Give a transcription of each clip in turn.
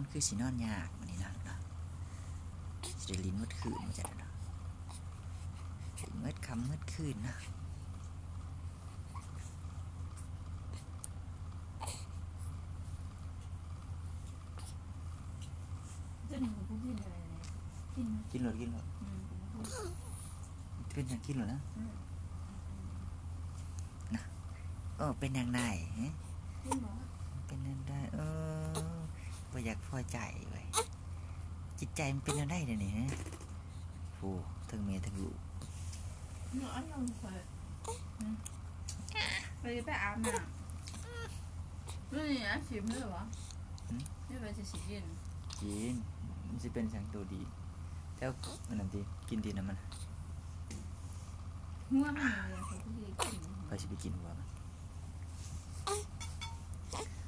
มันคือสีนอนยากมันนี่นะสิได้ลิ้นมืดคืนมันจะนะมืดคำมืดคืนนะกินหลดเป็นอย่างกินหลดนะเป็นอย่างไรเป็นอย่างไรบ่อยากพอใจไว้จิตใจมันเป็นอย่างไรเดี๋ยวนี้โอ้ทั้งเมียทั้งลูกไปอาบน้ำนี่นะชิมเลยวะนี่ไปจะกินมันจะเป็นอย่างตัวดีเจ้ามันนั่นดีกินดีนะมันหัวมันเลยเขาจะไปกินหัวมัน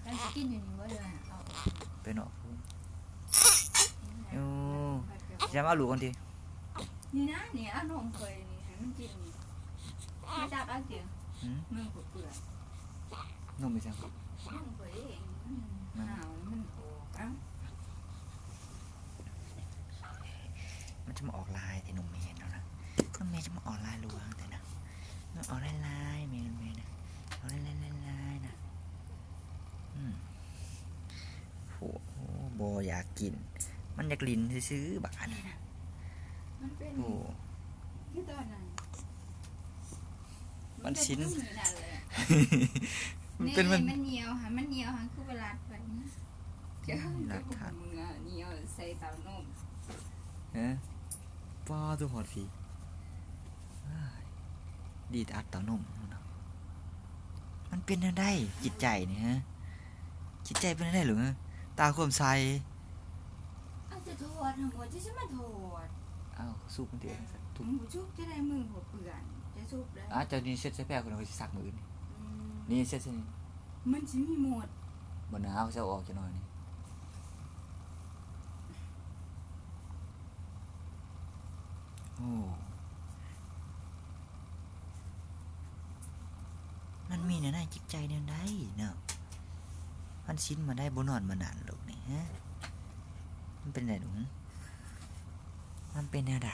แล้วจะกินอยู่นี่ว่าเดี๋ยวเอาไปหนอกจะมาลูกกันทีนี่นะนี่อันนมเคยนี่ให้มันกินไม่จับเอาเกี่ยวมึงเปื่อยนมไปจังมึงเปื่อยเองหนาวมันโอ้ะมันจะมาออกลายแต่นมเมย์แล้วนะนมเมย์จะมาออกลายลวงแต่นะมันออกลายเมย์นะออกลายนะโอ้โบอยากกินมันอยากลิ้นซื้อบ้านมันเป็นที่ตอนไหนมันชิ้นมันเหนียวค่ะมันเหนียวค่ะคือเวลาแบบนี้เจ้ามือเหนียวใส่เต้านมป้าตัวหอดฟีดีดอัดเต้านมมันเป็นอะไรจิตใจเนี่ยฮะจิตใจเป็นอะไรหรือตาความใสอาจจะโทษทั้งหมดที่ฉันมาโทษสู้มันเถอะทุกชุบจะได้มือหัวเปื่อนจะชุบได้จะนี่เซ็ตใส่แพร่คนเราจะสักมือนี่เซ็ตใส่มันจะมีหมดบนหนาวจะออกจะหน่อยนี่โอ้มันมีในจิตใจเนี่ยได้เนาะมันชิ้นมาได้บนนอนมานานลูกนี่ฮะมันเป็นอะไรหนูมันเป็นอะไร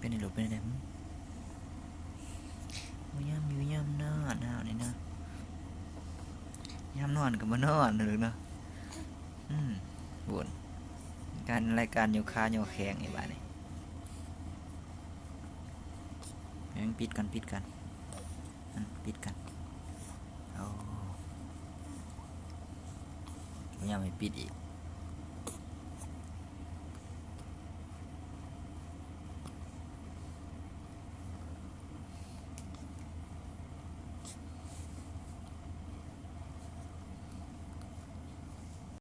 เป็นอะไรเป็นอะไรมันย่ำนอนหนาวนี่นะย่ำนอนกับมันนอนเลยนะบุญการรายการโยคะโยแข็งไอ้บ้านี่ยังปิดกันเอายังไม่ปิดอีก